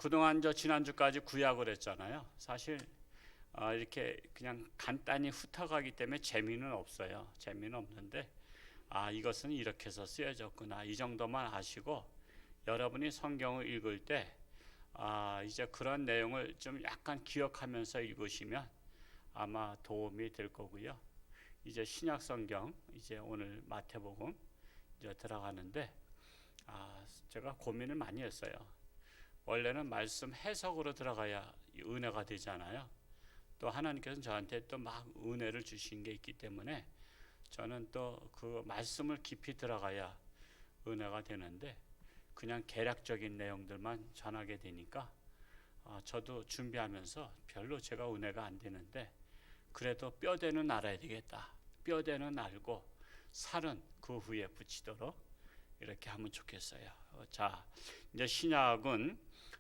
그동안 지난주까지 구약을 했잖아요. 사실 이렇게 그냥 간단히 훑어가기 때문에 재미는 없어요. 재미는 없는데 이것은 이렇게 해서 쓰여졌구나, 이 정도만 아시고 여러분이 성경을 읽을 때 이제 그런 내용을 좀 약간 기억하면서 읽으시면 아마 도움이 될 거고요. 이제 신약 성경, 이제 오늘 마태복음 이제 들어가는데 제가 고민을 많이 했어요. 원래는 말씀 해석으로 들어가야 은혜가 되잖아요. 또 하나님께서는 저한테 또 막 은혜를 주신 게 있기 때문에 저는 또 그 말씀을 깊이 들어가야 은혜가 되는데 그냥 개략적인 내용들만 전하게 되니까 저도 준비하면서 별로 제가 은혜가 안 되는데, 그래도 뼈대는 알아야 되겠다. 뼈대는 알고 살은 그 후에 붙이도록 이렇게 하면 좋겠어요. 자, 이제 신약은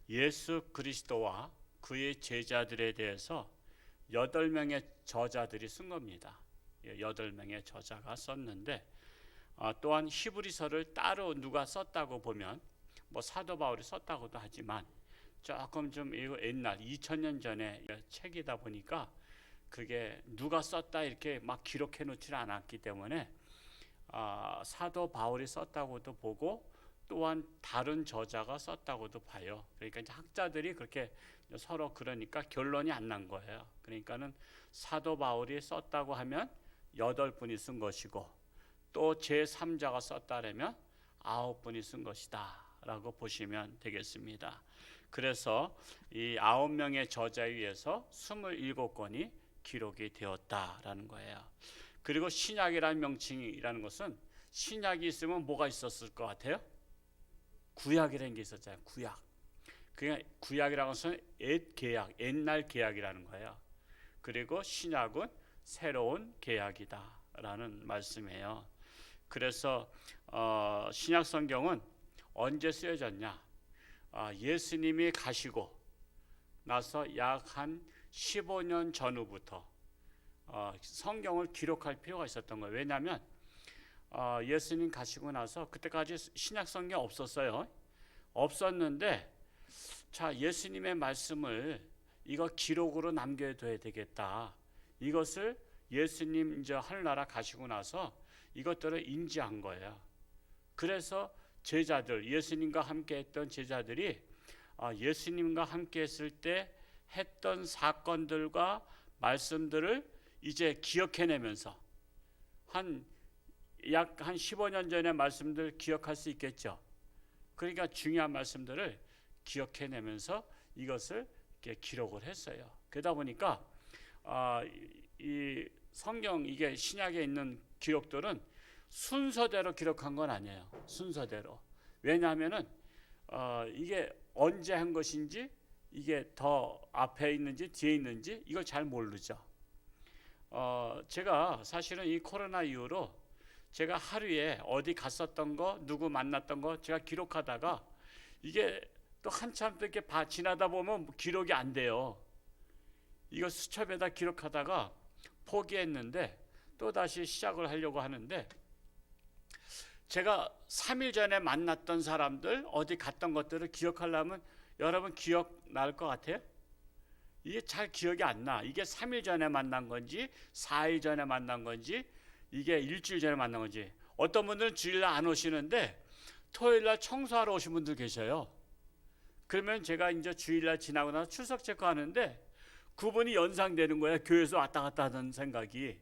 예수 그리스도와 그의 제자들에 대해서 8명의 저자들이 쓴 겁니다. 8명의 저자가 썼는데, 또한 히브리서를 따로 누가 썼다고 보면 뭐 사도 바울이 썼다고도 하지만 조금 좀 옛날 2000년 전에 책이다 보니까 그게 누가 썼다 이렇게 막 기록해 놓지 않았기 때문에 사도 바울이 썼다고도 보고 또한 다른 저자가 썼다고도 봐요. 그러니까 이제 학자들이 그렇게 서로 그러니까 결론이 안 난 거예요. 그러니까는 사도 바울이 썼다고 하면 8분이 쓴 것이고 또 제3자가 썼다라면 9분이 쓴 것이다 라고 보시면 되겠습니다. 그래서 이 9명의 저자에 의해서 27권이 기록이 되었다라는 거예요. 그리고 신약이라는 명칭이라는 것은 신약이 있으면 뭐가 있었을 것 같아요? 구약이라는 게 있었잖아요. 구약. 그러니까 구약이라는 것은 옛 계약, 옛날 계약이라는 거예요. 그리고 신약은 새로운 계약이다라는 말씀이에요. 그래서 신약 성경은 언제 쓰여졌냐? 예수님이 가시고 나서 약 한 15년 전후부터 성경을 기록할 필요가 있었던 거예요. 왜냐하면 예수님 가시고 나서 그때까지 신약 성경 없었어요. 없었는데 자, 예수님의 말씀을 이거 기록으로 남겨둬야 되겠다. 이것을 예수님 이제 하늘나라 가시고 나서 이것들을 인지한 거예요. 그래서 제자들, 예수님과 함께 했던 제자들이 예수님과 함께 했을 때 했던 사건들과 말씀들을 이제 기억해내면서 약 한 15년 전의 말씀들 기억할 수 있겠죠. 그러니까 중요한 말씀들을 기억해내면서 이것을 이렇게 기록을 했어요. 그러다 보니까 이 성경, 이게 신약에 있는 기록들은 순서대로 기록한 건 아니에요. 순서대로. 왜냐하면은 이게 언제 한 것인지, 이게 더 앞에 있는지 뒤에 있는지 이걸 잘 모르죠. 제가 사실은 이 코로나 이후로 제가 하루에 어디 갔었던 거, 누구 만났던 거 제가 기록하다가 이게 또 한참 또 이렇게 지나다 보면 기록이 안 돼요. 이거 수첩에다 기록하다가 포기했는데 또 다시 시작을 하려고 하는데, 제가 3일 전에 만났던 사람들, 어디 갔던 것들을 기억하려면 여러분 기억날 것 같아요? 이게 잘 기억이 안 나. 이게 3일 전에 만난 건지 4일 전에 만난 건지 이게 일주일 전에 만난 건지. 어떤 분들은 주일날 안 오시는데 토요일날 청소하러 오신 분들 계셔요. 그러면 제가 이제 주일날 지나고 나서 출석 체크하는데 그분이 연상되는 거야. 교회에서 왔다 갔다 하는 생각이.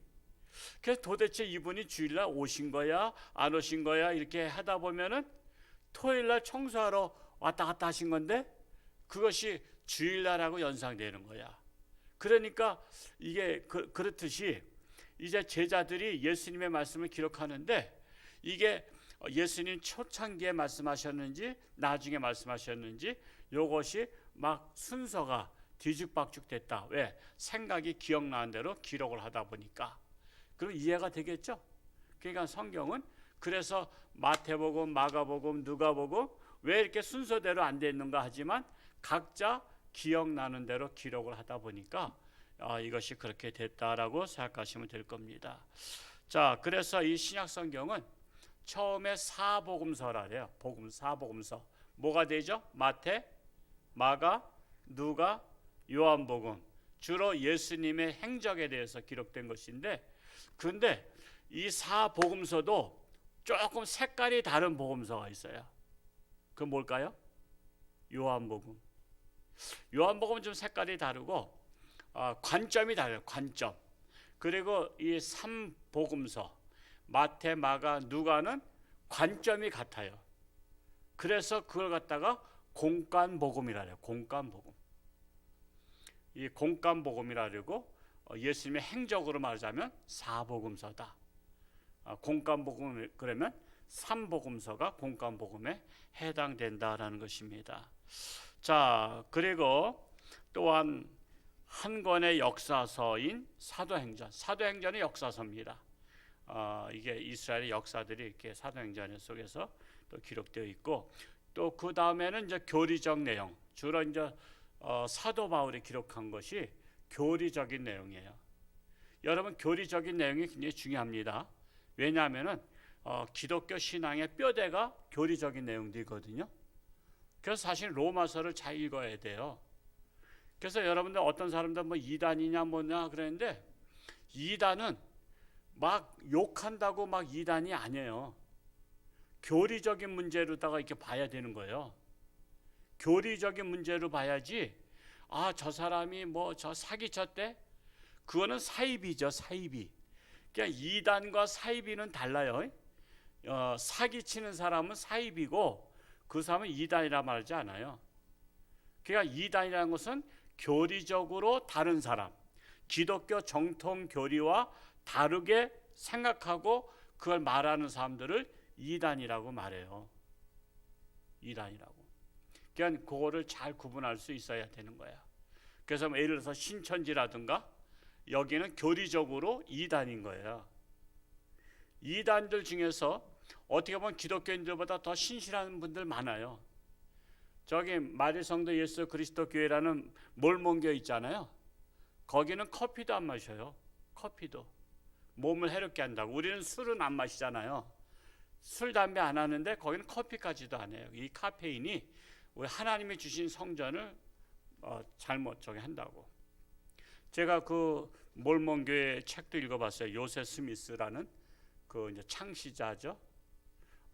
그래서 도대체 이분이 주일날 오신 거야 안 오신 거야 이렇게 하다 보면은 토요일날 청소하러 왔다 갔다 하신 건데 그것이 주일날하고 연상되는 거야. 그러니까 이게 그렇듯이 이제 제자들이 예수님의 말씀을 기록하는데 이게 예수님 초창기에 말씀하셨는지 나중에 말씀하셨는지 이것이 막 순서가 뒤죽박죽 됐다. 왜? 생각이 기억나는 대로 기록을 하다 보니까. 그럼 이해가 되겠죠? 그러니까 성경은 그래서 마태복음, 마가복음, 누가복음 왜 이렇게 순서대로 안 돼 있는가 하지만 각자 기억나는 대로 기록을 하다 보니까 이것이 그렇게 됐다라고 생각하시면 될 겁니다. 자, 그래서 이 신약 성경은 처음에 사복음서라 그래요. 복음, 사복음서. 뭐가 되죠? 마태, 마가, 누가, 요한복음, 주로 예수님의 행적에 대해서 기록된 것인데, 근데 이 사복음서도 조금 색깔이 다른 복음서가 있어요. 그 뭘까요? 요한복음. 요한복음은 좀 색깔이 다르고 관점이 달라요. 관점. 그리고 이 3복음서 마태, 마가, 누가는 관점이 같아요. 그래서 그걸 갖다가 공관복음이라 해요. 공관복음. 이 공관복음이라 그러고 예수님의 행적으로 말하자면 사복음서다. 공관복음 그러면 3복음서가 공관복음에 해당된다라는 것입니다. 자, 그리고 또한 한 권의 역사서인 사도행전. 사도행전이 역사서입니다. 이게 이스라엘의 역사들이 이렇게 사도행전 속에서 또 기록되어 있고, 또 그 다음에는 이제 교리적 내용. 주로 이제 사도 바울이 기록한 것이 교리적인 내용이에요. 여러분, 교리적인 내용이 굉장히 중요합니다. 왜냐하면은 기독교 신앙의 뼈대가 교리적인 내용들이거든요. 그래서 사실 로마서를 잘 읽어야 돼요. 그래서 여러분들 어떤 사람들 뭐 이단이냐 뭐냐 그랬는데, 이단은 막 욕한다고 막 이단이 아니에요. 교리적인 문제로다가 이렇게 봐야 되는 거예요. 교리적인 문제로 봐야지, 저 사람이 뭐 저 사기쳤대? 그거는 사이비죠, 사이비. 그러니까 이단과 사이비는 달라요. 사기치는 사람은 사이비고 그 사람은 이단이라 말하지 않아요. 그러니까 이단이라는 것은 교리적으로 다른 사람, 기독교 정통 교리와 다르게 생각하고 그걸 말하는 사람들을 이단이라고 말해요. 이단이라고. 그러니까 그거를 잘 구분할 수 있어야 되는 거야. 그래서 예를 들어서 신천지라든가 여기는 교리적으로 이단인 거예요. 이단들 중에서 어떻게 보면 기독교인들보다 더 신실한 분들 많아요. 저기 마리성도 예수 그리스도 교회라는 몰몬교회 있잖아요. 거기는 커피도 안 마셔요. 커피도. 몸을 해롭게 한다고. 우리는 술은 안 마시잖아요. 술, 담배 안 하는데 거기는 커피까지도 안 해요. 이 카페인이 우리 하나님이 주신 성전을 잘못 저기 한다고. 제가 그 몰몬교회 책도 읽어봤어요. 요셉 스미스라는 그 이제 창시자죠.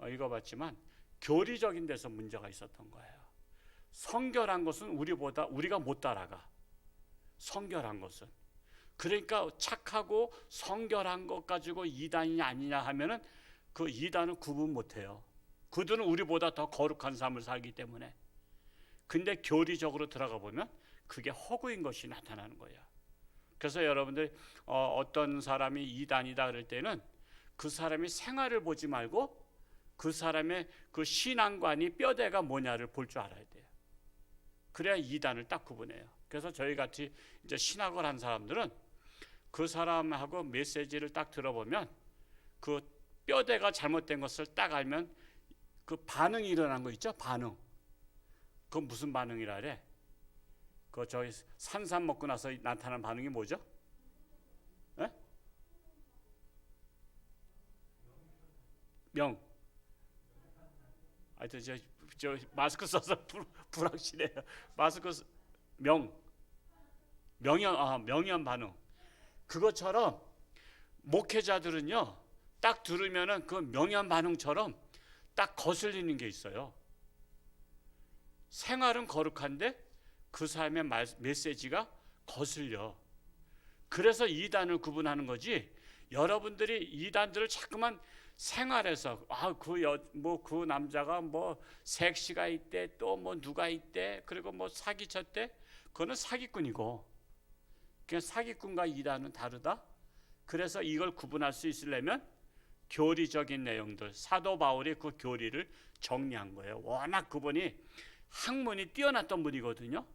읽어봤지만 교리적인 데서 문제가 있었던 거예요. 성결한 것은 우리가 못 따라가. 성결한 것은. 그러니까 착하고 성결한 것 가지고 이단이냐 아니냐 하면은 그 이단은 구분 못 해요. 그들은 우리보다 더 거룩한 삶을 살기 때문에. 근데 교리적으로 들어가 보면 그게 허구인 것이 나타나는 거예요. 그래서 여러분들 어떤 사람이 이단이다 그럴 때는 그 사람이 생활을 보지 말고 그 사람의 그 신앙관이 뼈대가 뭐냐를 볼 줄 알아야 돼요. 그래야 이단을 딱 구분해요. 그래서 저희 같이 이제 신학을 한 사람들은 그 사람하고 메시지를 딱 들어보면 그 뼈대가 잘못된 것을 딱 알면 그 반응이 일어난 거 있죠? 반응. 그건 무슨 반응이라 그래? 그 저희 산삼 먹고 나서 나타난 반응이 뭐죠? 에? 명. 하여튼 저 마스크 써서 불확실해요. 마스크 명연 반응. 그것처럼 목회자들은요, 딱 들으면은 그 명연 반응처럼 딱 거슬리는 게 있어요. 생활은 거룩한데 그 사람의 메시지가 거슬려. 그래서 이단을 구분하는 거지. 여러분들이 이단들을 자꾸만 생활에서 그 남자가 뭐 섹시가 있대, 또 뭐 누가 있대, 그리고 뭐 사기쳤대. 그거는 사기꾼이고. 그냥 사기꾼과 이단은 다르다. 그래서 이걸 구분할 수 있으려면 교리적인 내용들, 사도 바울이 그 교리를 정리한 거예요. 워낙 그분이 학문이 뛰어났던 분이거든요.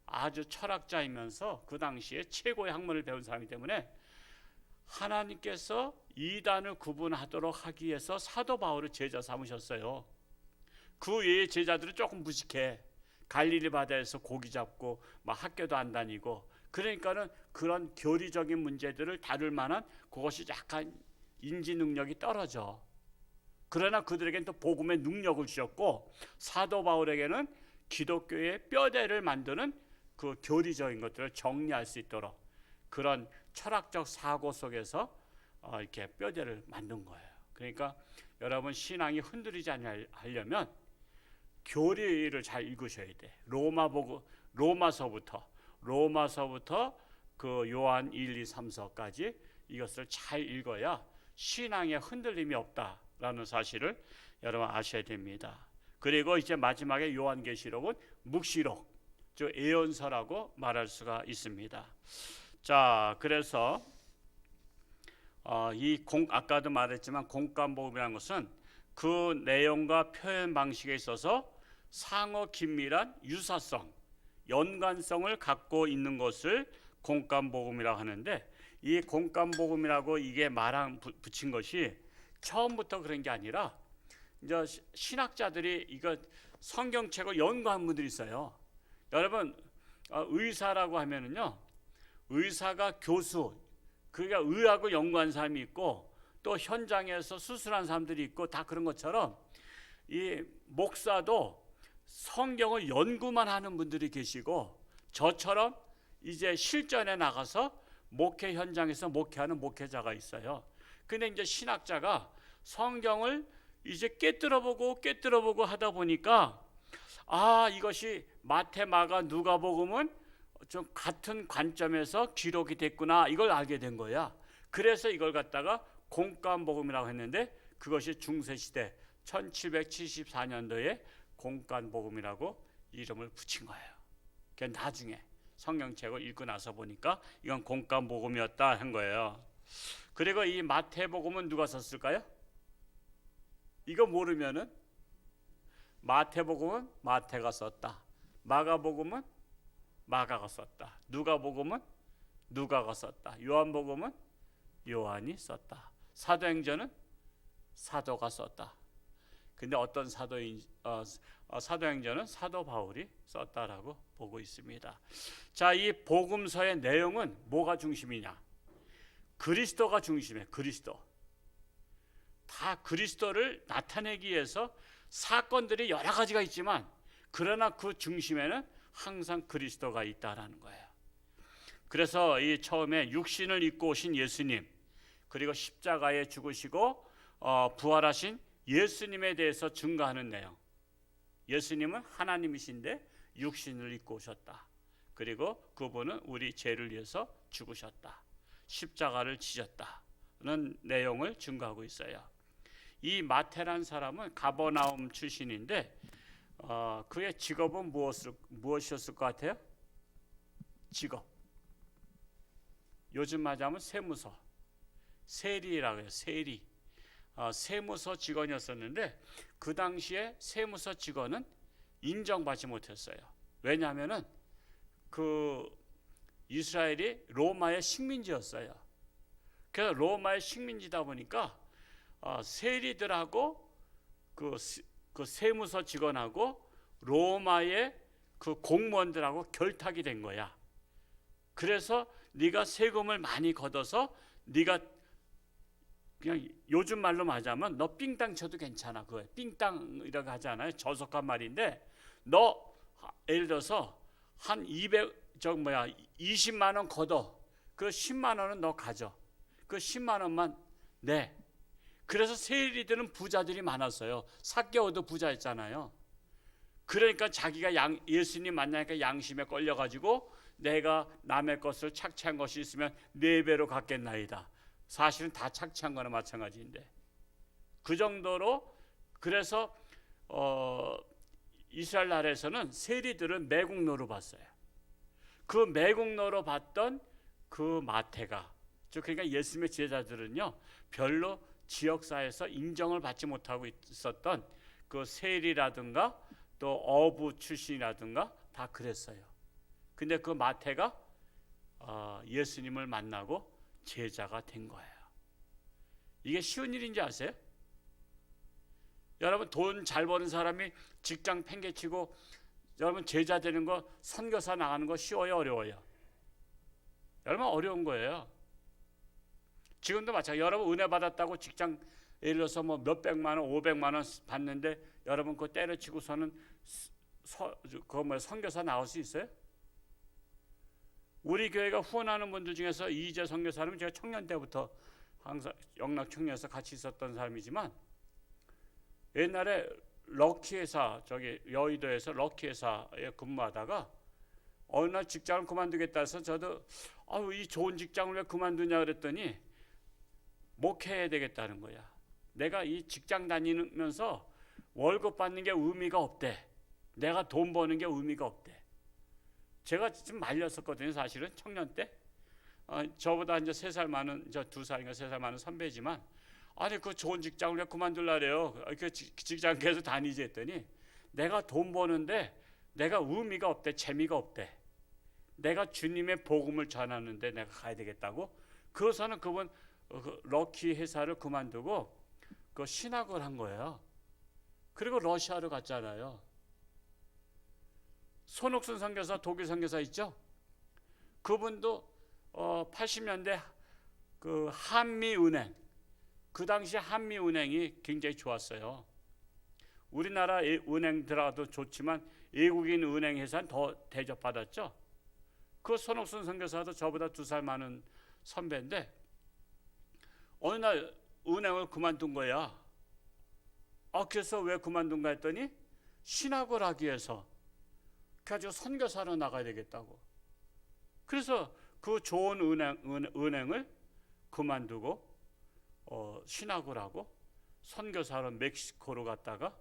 아주 철학자이면서 그 당시에 최고의 학문을 배운 사람이기 때문에 하나님께서 이단을 구분하도록 하기 위해서 사도 바울을 제자 삼으셨어요. 그 외의 제자들은 조금 무식해. 갈릴리 바다에서 고기 잡고 막 학교도 안 다니고, 그러니까는 그런 교리적인 문제들을 다룰 만한 그것이 약간 인지 능력이 떨어져. 그러나 그들에게는 또 복음의 능력을 주셨고, 사도 바울에게는 기독교의 뼈대를 만드는 그 교리적인 것들을 정리할 수 있도록 그런 철학적 사고 속에서 이렇게 뼈대를 만든 거예요. 그러니까 여러분 신앙이 흔들리지 않으려면 교리를 잘 읽으셔야 돼. 로마서부터 그 요한 1, 2, 3서까지 이것을 잘 읽어야 신앙에 흔들림이 없다라는 사실을 여러분 아셔야 됩니다. 그리고 이제 마지막에 요한계시록은 묵시록, 즉 예언서라고 말할 수가 있습니다. 자, 그래서 아까도 말했지만 공간복음이라는 것은 그 내용과 표현 방식에 있어서 상호 긴밀한 유사성, 연관성을 갖고 있는 것을 공간복음이라고 하는데, 이 공간복음이라고 이게 붙인 것이 처음부터 그런 게 아니라 이제 신학자들이 이거 성경책을 연구한 분들이 있어요. 여러분 의사라고 하면은요, 의사가 교수, 그러니까 의학을 연구한 사람이 있고 또 현장에서 수술한 사람들이 있고 다 그런 것처럼 이 목사도 성경을 연구만 하는 분들이 계시고 저처럼 이제 실전에 나가서 목회 현장에서 목회하는 목회자가 있어요. 근데 이제 신학자가 성경을 이제 꿰뚫어보고 하다 보니까 이것이 마태, 마가, 누가복음은 좀 같은 관점에서 기록이 됐구나, 이걸 알게 된 거야. 그래서 이걸 갖다가 공간복음이라고 했는데 그것이 중세시대 1774년도에 공간복음이라고 이름을 붙인 거예요. 그러니까 나중에 성경책을 읽고 나서 보니까 이건 공간복음이었다 한 거예요. 그리고 이 마태복음은 누가 썼을까요? 이거 모르면은 마태복음은 마태가 썼다, 마가복음은 마가가 썼다, 누가복음은 누가가 썼다, 요한복음은 요한이 썼다, 사도행전은 사도가 썼다. 근데 어떤 사도행전은 사도 바울이 썼다라고 보고 있습니다. 자, 이 복음서의 내용은 뭐가 중심이냐? 그리스도가 중심이에요. 그리스도. 다 그리스도를 나타내기 위해서 사건들이 여러 가지가 있지만 그러나 그 중심에는 항상 그리스도가 있다라는 거예요. 그래서 이 처음에 육신을 입고 오신 예수님, 그리고 십자가에 죽으시고 부활하신 예수님에 대해서 증거하는 내용. 예수님은 하나님이신데 육신을 입고 오셨다. 그리고 그분은 우리 죄를 위해서 죽으셨다, 십자가를 지셨다는 내용을 증거하고 있어요. 이 마태란 사람은 가버나움 출신인데 그의 직업은 무엇이었을 것 같아요? 직업. 요즘 말하자면 세무서, 세리라고 해요. 세리. 세무서 직원이었었는데 그 당시에 세무서 직원은 인정받지 못했어요. 왜냐하면은 그 이스라엘이 로마의 식민지였어요. 그래서 로마의 식민지다 보니까 세리들하고 그 세무서 직원하고 로마의 그 공무원들하고 결탁이 된 거야. 그래서 네가 세금을 많이 걷어서 네가 그냥 요즘 말로 말하자면 너 삥땅 쳐도 괜찮아. 그거 삥땅이라고 하잖아요. 저속한 말인데 너 예를 들어서 한 20만 원 걷어. 그 10만 원은 너 가져. 그 10만 원만 내. 그래서 세리들은 부자들이 많았어요. 삭개오도 부자였잖아요. 그러니까 자기가 예수님 만나니까 양심에 걸려가지고 내가 남의 것을 착취한 것이 있으면 4배로 갚겠나이다. 사실은 다 착취한 거나 마찬가지인데 그 정도로. 그래서 이스라엘 나라에서는 세리들은 매국노로 봤어요. 그 매국노로 봤던 그 마태가, 즉 그러니까 예수님의 제자들은요 별로 지역사회에서 인정을 받지 못하고 있었던 그 세리라든가 또 어부 출신이라든가 다 그랬어요. 근데 그 마태가 예수님을 만나고 제자가 된 거예요. 이게 쉬운 일인지 아세요? 여러분 돈 잘 버는 사람이 직장 팽개치고 여러분 제자 되는 거, 선교사 나가는 거 쉬워요, 어려워요? 여러분 어려운 거예요. 지금도 마찬가지. 여러분 은혜 받았다고 직장 예를 들어서 뭐 몇백만 원, 500만 원 받는데 여러분 그거 때려치고서는 선교사 나올 수 있어요? 우리 교회가 후원하는 분들 중에서 이재 선교사는 제가 청년 때부터 항상 영락 청년에서 같이 있었던 사람이지만, 옛날에 럭키회사, 저기 여의도에서 럭키회사에 근무하다가 어느 날 직장을 그만두겠다 해서 저도 이 좋은 직장을 왜 그만두냐 그랬더니 목회해야 되겠다는 거야. 내가 이 직장 다니면서 월급 받는 게 의미가 없대. 내가 돈 버는 게 의미가 없대. 제가 좀 말렸었거든요. 사실은 청년 때. 저보다 이제 3살 많은, 저 2살인가 3살 많은 선배지만, 아니 그 좋은 직장을 왜 그만둘라래요. 그 직장 계속 다니지 했더니, 내가 돈 버는데 내가 의미가 없대. 재미가 없대. 내가 주님의 복음을 전하는데 내가 가야 되겠다고. 그래서는 그분 럭키 회사를 그만두고 그 신학을 한 거예요. 그리고 러시아로 갔잖아요. 손옥순 선교사, 독일 선교사 있죠? 그분도 80년대 그 한미은행, 그 당시 한미은행이 굉장히 좋았어요. 우리나라 은행들하고도 좋지만 외국인 은행 회사는 더 대접받았죠. 그 손옥순 선교사도 저보다 2살 많은 선배인데 어느 날 은행을 그만둔 거야. 그래서 왜 그만둔가 했더니 신학을 하기 위해서 그래가지고 선교사로 나가야 되겠다고. 그래서 그 좋은 은행을 그만두고 신학을 하고 선교사로 멕시코로 갔다가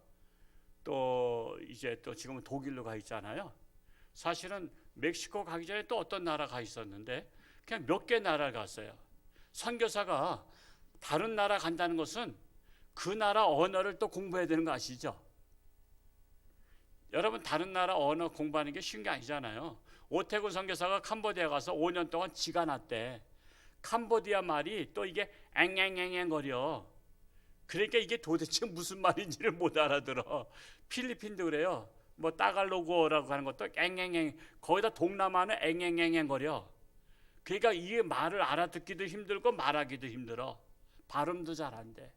또 이제 또 지금은 독일로 가 있잖아요. 사실은 멕시코 가기 전에 또 어떤 나라 가 있었는데 그냥 몇 개 나라를 갔어요. 선교사가 다른 나라 간다는 것은 그 나라 언어를 또 공부해야 되는 거 아시죠? 여러분 다른 나라 언어 공부하는 게 쉬운 게 아니잖아요. 오태근 선교사가 캄보디아 가서 5년 동안 지가 났대. 캄보디아 말이 또 이게 앵앵앵앵 거려. 그러니까 이게 도대체 무슨 말인지를 못 알아들어. 필리핀도 그래요. 뭐 따갈로그어라고 하는 것도 앵앵앵, 거기다 동남아는 앵앵앵앵 거려. 그러니까 이 말을 알아듣기도 힘들고 말하기도 힘들어. 발음도 잘 안 돼.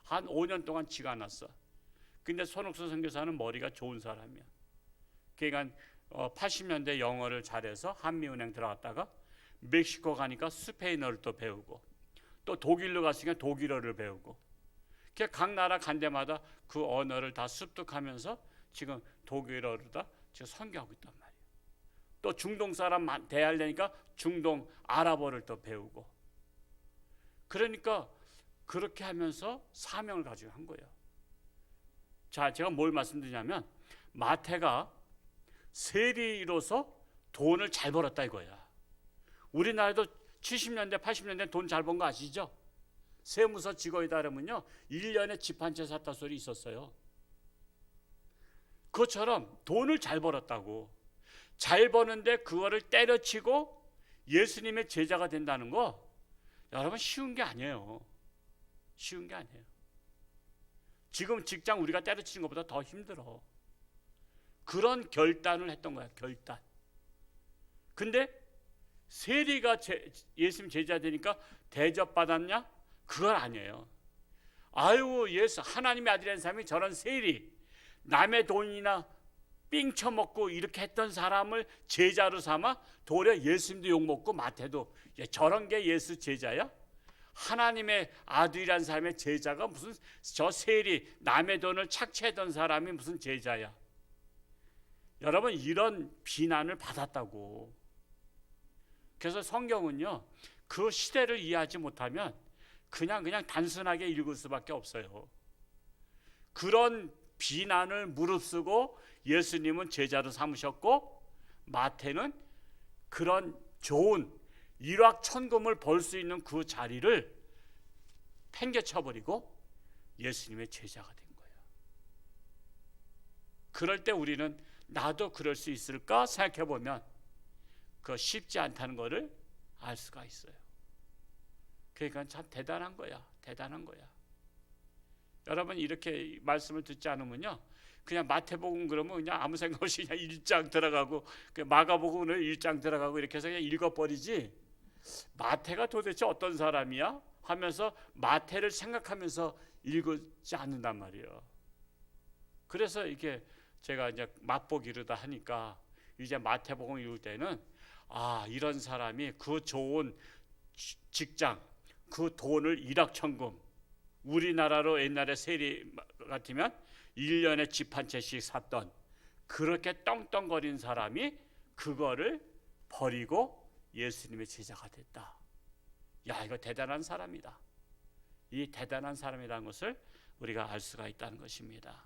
한 5년 동안 지가 났어. 근데 손옥순 선교사는 머리가 좋은 사람이야. 그러니까 80년대 영어를 잘해서 한미은행 들어갔다가 멕시코 가니까 스페인어를 또 배우고 또 독일로 갔으니까 독일어를 배우고 각 나라 간 데마다 그 언어를 다 습득하면서 지금 독일어로 다 지금 선교하고 있단 말이에요. 또 중동 사람 대하려니까 중동 아랍어를 또 배우고. 그러니까 그렇게 하면서 사명을 가지고 한 거예요. 자, 제가 뭘 말씀드리냐면 마태가 세리로서 돈을 잘 벌었다 이거야. 우리나라도 70년대 80년대 돈 잘 번 거 아시죠? 세무서 직원이다 그러면요 1년에 집 한 채 샀다 소리 있었어요. 그것처럼 돈을 잘 벌었다고. 잘 버는데 그거를 때려치고 예수님의 제자가 된다는 거 여러분 쉬운 게 아니에요. 쉬운 게 아니에요. 지금 직장 우리가 때려치는 것보다 더 힘들어. 그런 결단을 했던 거야. 결단. 근데 세리가 예수님 제자 되니까 대접받았냐? 그건 아니에요. 아유 예수 하나님의 아들이라는 사람이 저런 세리 남의 돈이나 삥 쳐먹고 이렇게 했던 사람을 제자로 삼아 도리어 예수님도 욕먹고 마태도 저런 게 예수 제자야? 하나님의 아들이라는 사람의 제자가 무슨 저 세리 남의 돈을 착취했던 사람이 무슨 제자야? 여러분 이런 비난을 받았다고. 그래서 성경은요 그 시대를 이해하지 못하면 그냥 단순하게 읽을 수밖에 없어요. 그런 비난을 무릅쓰고 예수님은 제자로 삼으셨고 마태는 그런 좋은 일확천금을 벌 수 있는 그 자리를 팽개쳐버리고 예수님의 제자가 된 거예요. 그럴 때 우리는 나도 그럴 수 있을까 생각해보면 그 쉽지 않다는 것을 알 수가 있어요. 그러니까 참 대단한 거야. 대단한 거야. 여러분 이렇게 말씀을 듣지 않으면요 그냥 마태복음 그러면 그냥 아무 생각 없이 그냥 1장 들어가고 마가복음을 1장 들어가고 이렇게 해서 그냥 읽어버리지 마태가 도대체 어떤 사람이야? 하면서 마태를 생각하면서 읽지 않는단 말이에요. 그래서 이게 제가 이제 맛보기로다 하니까 이제 마태복음 읽을 때는 이런 사람이 그 좋은 직장, 그 돈을 일확천금, 우리나라로 옛날에 세리 같으면 1년에 집 한 채씩 샀던 그렇게 떵떵거린 사람이 그거를 버리고 예수님의 제자가 됐다. 야, 이거 대단한 사람이다. 이 대단한 사람이라는 것을 우리가 알 수가 있다는 것입니다.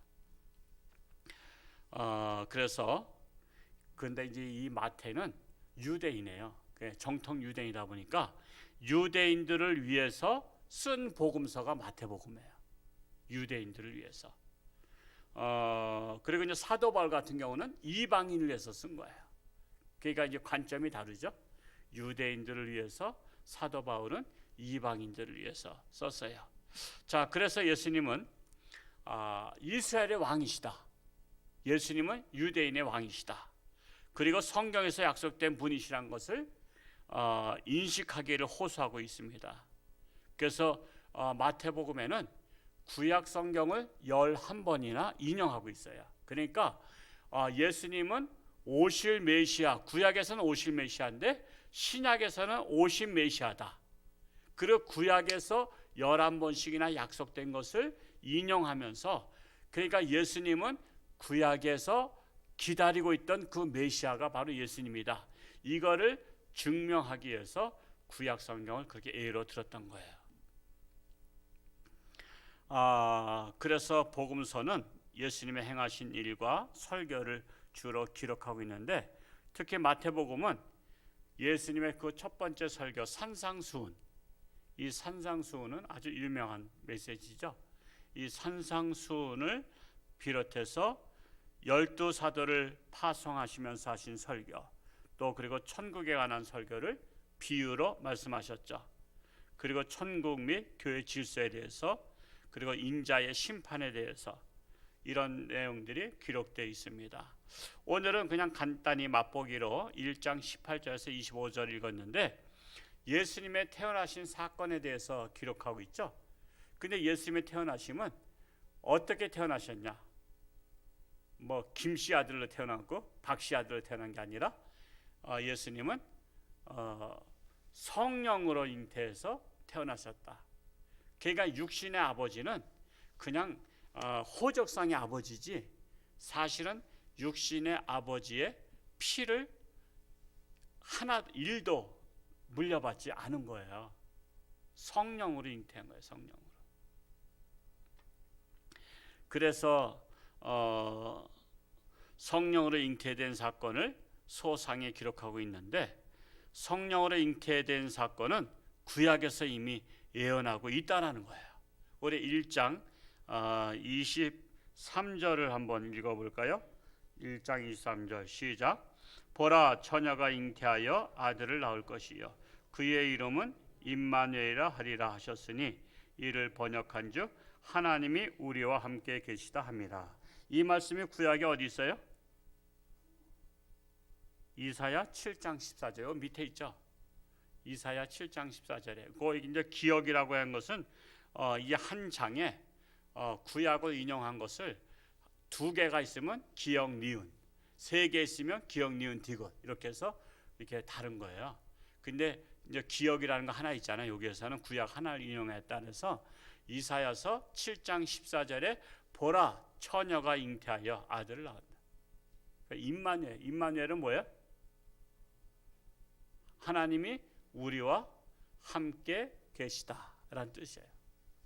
그래서 근데 이제 이 마태는 유대인이에요. 정통 유대인이다 보니까 유대인들을 위해서 쓴 복음서가 마태복음이에요. 유대인들을 위해서. 그리고 이제 사도 바울 같은 경우는 이방인을 위해서 쓴 거예요. 그러니까 이제 관점이 다르죠. 유대인들을 위해서, 사도 바울은 이방인들을 위해서 썼어요. 자, 그래서 예수님은 이스라엘의 왕이시다. 예수님은 유대인의 왕이시다. 그리고 성경에서 약속된 분이시란 것을 인식하기를 호소하고 있습니다. 그래서 마태복음에는 구약 성경을 11번이나 인용하고 있어요. 그러니까 예수님은 오실 메시아, 구약에서는 오실 메시아인데 신약에서는 오신 메시아다. 그리고 구약에서 11번씩이나 약속된 것을 인용하면서, 그러니까 예수님은 구약에서 기다리고 있던 그 메시아가 바로 예수님이다. 이거를 증명하기 위해서 구약 성경을 그렇게 예로 들었던 거예요. 그래서 복음서는 예수님의 행하신 일과 설교를 주로 기록하고 있는데, 특히 마태복음은 예수님의 그 첫 번째 설교 산상수훈, 이 산상수훈은 아주 유명한 메시지죠. 이 산상수훈을 비롯해서 12사도를 파송하시면서 하신 설교, 또 그리고 천국에 관한 설교를 비유로 말씀하셨죠. 그리고 천국 및 교회 질서에 대해서, 그리고 인자의 심판에 대해서 이런 내용들이 기록되어 있습니다. 오늘은 그냥 간단히 맛보기로 1장 18절에서 25절 읽었는데 예수님의 태어나신 사건에 대해서 기록하고 있죠. 근데 예수님의 태어나심은 어떻게 태어나셨냐? 뭐 김씨 아들로 태어났고 박씨 아들로 태어난 게 아니라 예수님은 성령으로 잉태해서 태어나셨다. 그러니까 육신의 아버지는 그냥 호적상의 아버지지 사실은 육신의 아버지의 피를 하나 1도 물려받지 않은 거예요. 성령으로 잉태한 거예요. 성령으로. 그래서 성령으로 잉태된 사건을 소상에 기록하고 있는데, 성령으로 잉태된 사건은 구약에서 이미 예언하고 있다라는 거예요. 우리 1장 23절을 한번 읽어볼까요? 1장 23절 시작. 보라, 처녀가 잉태하여 아들을 낳을 것이요 그의 이름은 임마누엘이라 하리라 하셨으니 이를 번역한즉 하나님이 우리와 함께 계시다 함이라. 이 말씀이 구약에 어디 있어요? 이사야 7장 14절 밑에 있죠. 이사야 7장 14절에 그 이제 기억이라고 한 것은 이 한 장에 구약을 인용한 것을 2개가 있으면 기역 니은, 3개 있으면 기역 니은 디귿 이렇게 해서 이렇게 다른 거예요. 근데 이제 기억이라는 거 하나 있잖아요. 여기에서는 구약 하나를 인용했다 그래서 이사야서 7장 14절에 보라, 처녀가 잉태하여 아들을 낳았다. 그러니까 임마누엘은 뭐예요? 하나님이 우리와 함께 계시다라는 뜻이에요.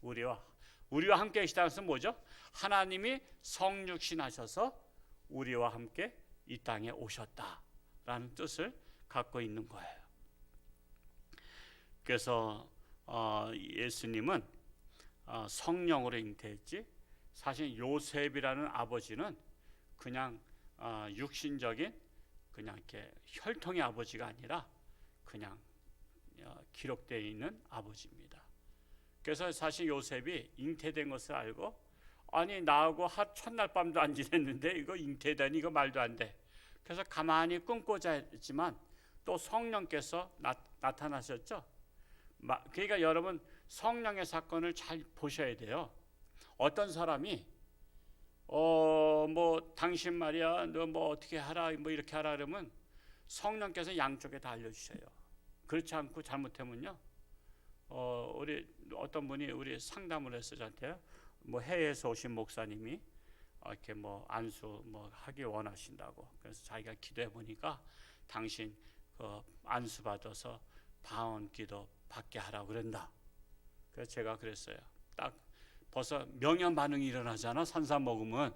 우리와 함께 계시다는 것은 뭐죠? 하나님이 성육신 하셔서 우리와 함께 이 땅에 오셨다라는 뜻을 갖고 있는 거예요. 그래서 예수님은 성령으로 잉태했지, 사실 요셉이라는 아버지는 그냥 육신적인 그냥 이렇게 혈통의 아버지가 아니라 그냥 기록되어 있는 아버지입니다. 그래서 사실 요셉이 잉태된 것을 알고, 아니 나하고 첫날 밤도 안 지냈는데 이거 잉태되니 이거 말도 안 돼. 그래서 가만히 꿈고자 했지만 또 성령께서 나타나셨죠. 그러니까 여러분 성령의 사건을 잘 보셔야 돼요. 어떤 사람이 뭐 당신 말이야 너 뭐 어떻게 하라 뭐 이렇게 하라 그러면 성령께서 양쪽에 다 알려주셔요. 그렇지 않고 잘못하면요, 우리 어떤 분이 우리 상담을 했어요. 저한테 뭐 해외에서 오신 목사님이 이렇게 뭐 안수 뭐 하기 원하신다고. 그래서 자기가 기도해 보니까 당신 그 안수 받아서 방언 기도 받게 하라고 그런다. 그래서 제가 그랬어요. 딱 벌써 명현 반응이 일어나잖아. 산삼 먹으면.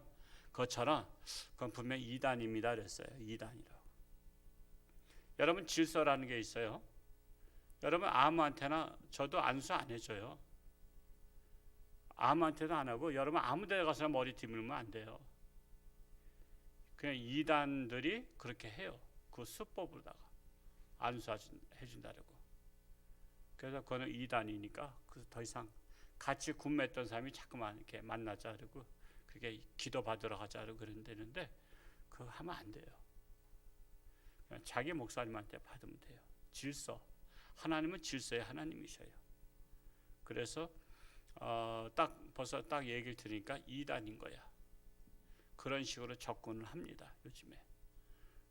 그것처럼 그건 분명 이단입니다 그랬어요. 이단이라고. 여러분, 질서라는 게 있어요. 여러분, 아무한테나, 저도 안수 안 해줘요. 아무한테도 안 하고, 여러분 아무 데 가서나 머리 뒤밀면 안 돼요. 그냥 이단들이 그렇게 해요. 그 수법으로다가 안수 해준다고. 그래서 그거는 이단이니까 더 이상 같이 군매했던 사람이 자꾸만 이렇게 만나자 그러고 그게 기도 받으러 가자 그러는데 그거 하면 안 돼요. 그냥 자기 목사님한테 받으면 돼요. 질서. 하나님은 질서의 하나님이셔요. 그래서 딱 벌써 딱 얘기를 들으니까 이단인 거야. 그런 식으로 접근을 합니다 요즘에.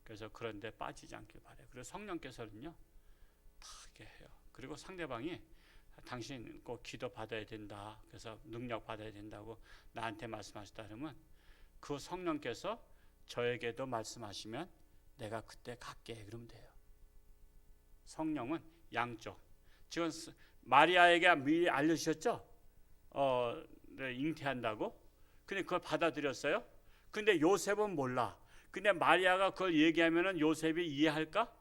그래서 그런데 빠지지 않길 바래요. 그래서 성령께서는요 다 이렇게 해요. 그리고 상대방이 당신 꼭 기도 받아야 된다, 그래서 능력 받아야 된다고 나한테 말씀하셨다 그러면 그 성령께서 저에게도 말씀하시면 내가 그때 갈게 그러면 돼요. 성령은 양쪽. 지금 마리아에게 미리 알려주셨죠? 네, 잉태한다고. 근데 그걸 받아들였어요. 근데 요셉은 몰라. 근데 마리아가 그걸 얘기하면은 요셉이 이해할까?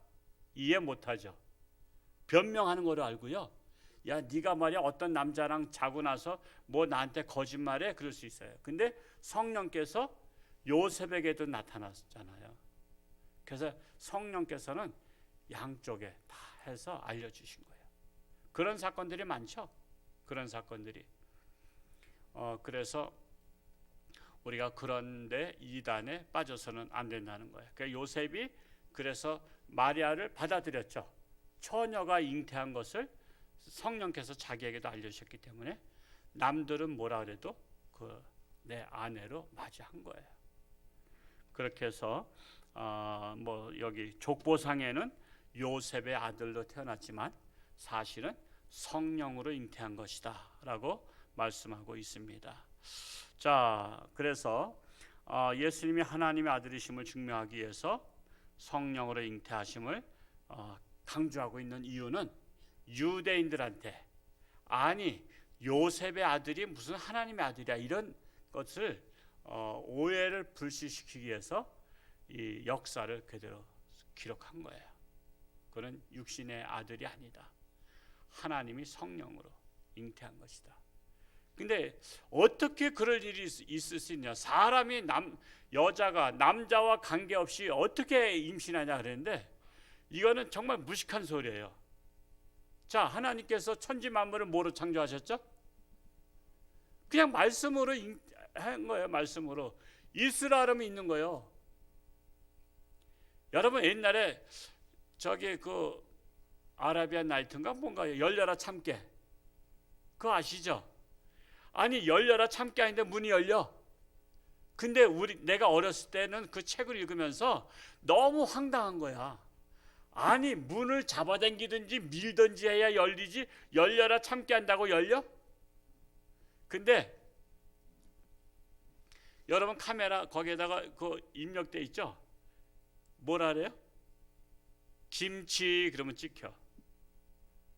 이해 못하죠. 변명하는 거로 알고요. 야, 네가 말이야 어떤 남자랑 자고 나서 뭐 나한테 거짓말해? 그럴 수 있어요. 근데 성령께서 요셉에게도 나타났잖아요. 그래서 성령께서는 양쪽에 다 해서 알려주신 거예요. 그런 사건들이 많죠. 그런 사건들이. 그래서 우리가 그런데 이단에 빠져서는 안 된다는 거예요. 그러니까 요셉이 그래서 마리아를 받아들였죠. 처녀가 잉태한 것을 성령께서 자기에게도 알려주셨기 때문에 남들은 뭐라 그래도 그 내 아내로 맞이한 거예요. 그렇게 해서 뭐 여기 족보상에는 요셉의 아들로 태어났지만 사실은 성령으로 잉태한 것이다라고 말씀하고 있습니다. 자, 그래서 예수님이 하나님의 아들이심을 증명하기 위해서 성령으로 잉태하심을 강조하고 있는 이유는 유대인들한테 아니 요셉의 아들이 무슨 하나님의 아들이야 이런 것을 오해를 불씨시키기 위해서 이 역사를 그대로 기록한 거예요. 그는 육신의 아들이 아니다. 하나님이 성령으로 잉태한 것이다. 근데 어떻게 그럴 일이 있을 수 있냐? 사람이 여자가 남자와 관계없이 어떻게 임신하냐 그랬는데 이거는 정말 무식한 소리예요. 자, 하나님께서 천지 만물을 뭐로 창조하셨죠? 그냥 말씀으로 한 거예요. 말씀으로. 이스라엘은 있는 거예요. 여러분 옛날에 저기 그 아라비안 나이트인가 뭔가 열려라 참깨 그거 아시죠? 아니 열려라 참깨 아닌데 문이 열려. 근데 내가 어렸을 때는 그 책을 읽으면서 너무 황당한 거야. 아니 문을 잡아당기든지 밀든지 해야 열리지 열려라 참깨 한다고 열려? 근데 여러분 카메라 거기에다가 그 입력돼 있죠? 뭐라 그래요? 김치 그러면 찍혀.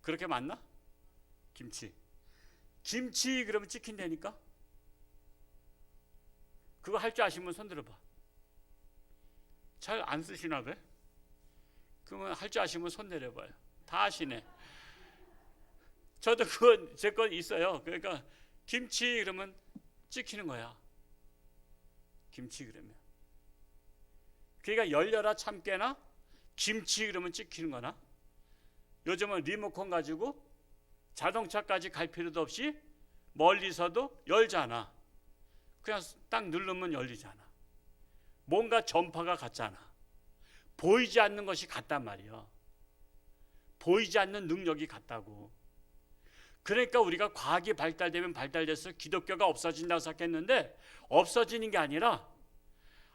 그렇게 맞나? 김치 그러면 찍힌다니까? 그거 할 줄 아시면 손 들어봐. 잘 안 쓰시나 봐? 그러면 할 줄 아시면 손 내려봐요. 다 아시네. 저도 그건 제 거 있어요. 그러니까 김치 그러면 찍히는 거야. 김치 그러면. 그러니까 열려라 참깨나 김치 그러면 찍히는 거나. 요즘은 리모컨 가지고 자동차까지 갈 필요도 없이 멀리서도 열잖아. 그냥 딱 누르면 열리잖아. 뭔가 전파가 같잖아. 보이지 않는 것이 같단 말이야. 보이지 않는 능력이 같다고. 그러니까 우리가 과학이 발달되면 발달돼서 기독교가 없어진다고 생각했는데 없어지는 게 아니라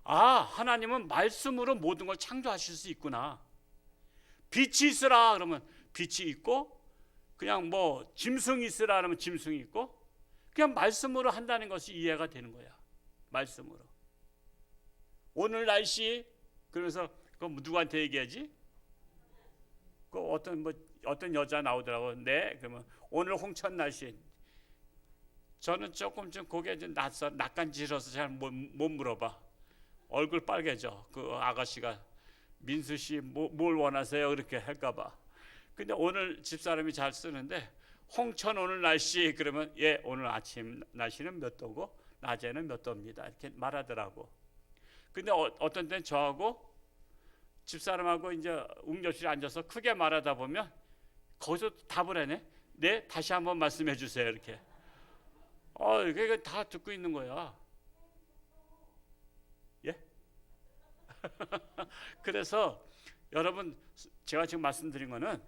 하나님은 말씀으로 모든 걸 창조하실 수 있구나. 빛이 있으라 그러면 빛이 있고, 그냥 뭐 짐승이 있으라 그러면 짐승이 있고, 그냥 말씀으로 한다는 것이 이해가 되는 거야. 말씀으로. 오늘 날씨, 그러면서 그거 누구한테 얘기하지? 그 어떤 여자 나오더라고. 네, 그러면 오늘 홍천 날씨. 저는 조금 좀 고개 좀 낯간지러서 잘 못 물어봐. 얼굴 빨개져. 그 아가씨가 민수 씨 뭘 원하세요? 그렇게 할까봐. 근데 오늘 집사람이 잘 쓰는데 홍천 오늘 날씨 그러면 예 오늘 아침 날씨는 몇 도고 낮에는 몇 도입니다. 이렇게 말하더라고. 근데 어떤 때는 저하고 집사람하고 이제 응접실에 앉아서 크게 말하다 보면 거기서 답을 하네. 네, 다시 한번 말씀해 주세요. 이렇게. 이게 다 듣고 있는 거야. 예? 그래서 여러분, 제가 지금 말씀드린 거는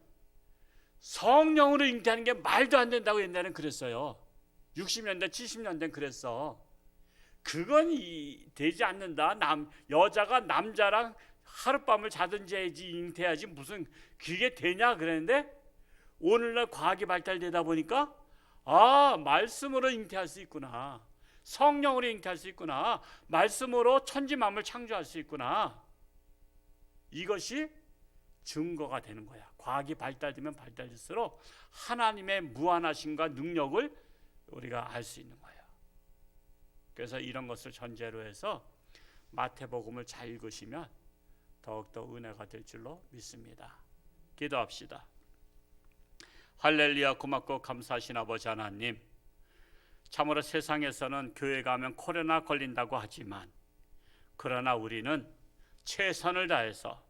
성령으로 잉태하는 게 말도 안 된다고 옛날엔 그랬어요. 60년대, 70년대는 그랬어. 그건 되지 않는다. 여자가 남자랑 하룻밤을 자든지 해야지 잉태하지 무슨 그게 되냐 그랬는데, 오늘날 과학이 발달되다 보니까 말씀으로 잉태할 수 있구나. 성령으로 잉태할 수 있구나. 말씀으로 천지 만물 창조할 수 있구나. 이것이 증거가 되는 거야. 과학이 발달되면 발달될수록 하나님의 무한하심과 능력을 우리가 알 수 있는 거야. 그래서 이런 것을 전제로 해서 마태복음을 잘 읽으시면 더욱더 은혜가 될 줄로 믿습니다. 기도합시다. 할렐루야. 고맙고 감사하신 아버지 하나님, 참으로 세상에서는 교회 가면 코로나 걸린다고 하지만 그러나 우리는 최선을 다해서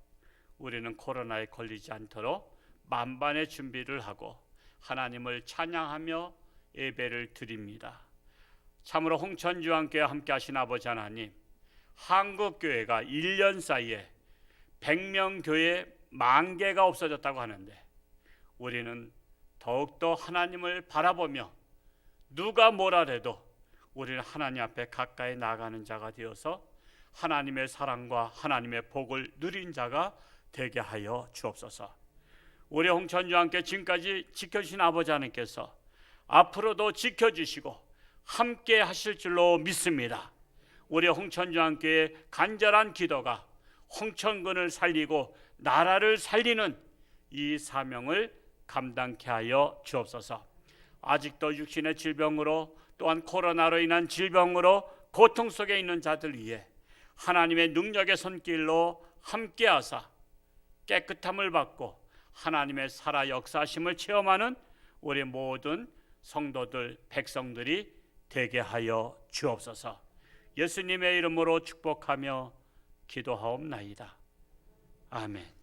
우리는 코로나에 걸리지 않도록 만반의 준비를 하고 하나님을 찬양하며 예배를 드립니다. 참으로 홍천주안교회 함께 하신 아버지 하나님, 한국교회가 1년 사이에 100명 교회 10,000개가 없어졌다고 하는데 우리는 더욱더 하나님을 바라보며 누가 뭐라 해도 우리는 하나님 앞에 가까이 나가는 자가 되어서 하나님의 사랑과 하나님의 복을 누린 자가 되게 하여 주옵소서. 우리 홍천주안교회 지금까지 지켜주신 아버지 하나님께서 앞으로도 지켜주시고 함께 하실 줄로 믿습니다. 우리 홍천주안교회의 간절한 기도가 홍천군을 살리고 나라를 살리는 이 사명을 감당케 하여 주옵소서. 아직도 육신의 질병으로 또한 코로나로 인한 질병으로 고통 속에 있는 자들 위해 하나님의 능력의 손길로 함께하사 깨끗함을 받고 하나님의 살아 역사심을 체험하는 우리 모든 성도들, 백성들이 되게 하여 주옵소서. 예수님의 이름으로 축복하며 기도하옵나이다. 아멘.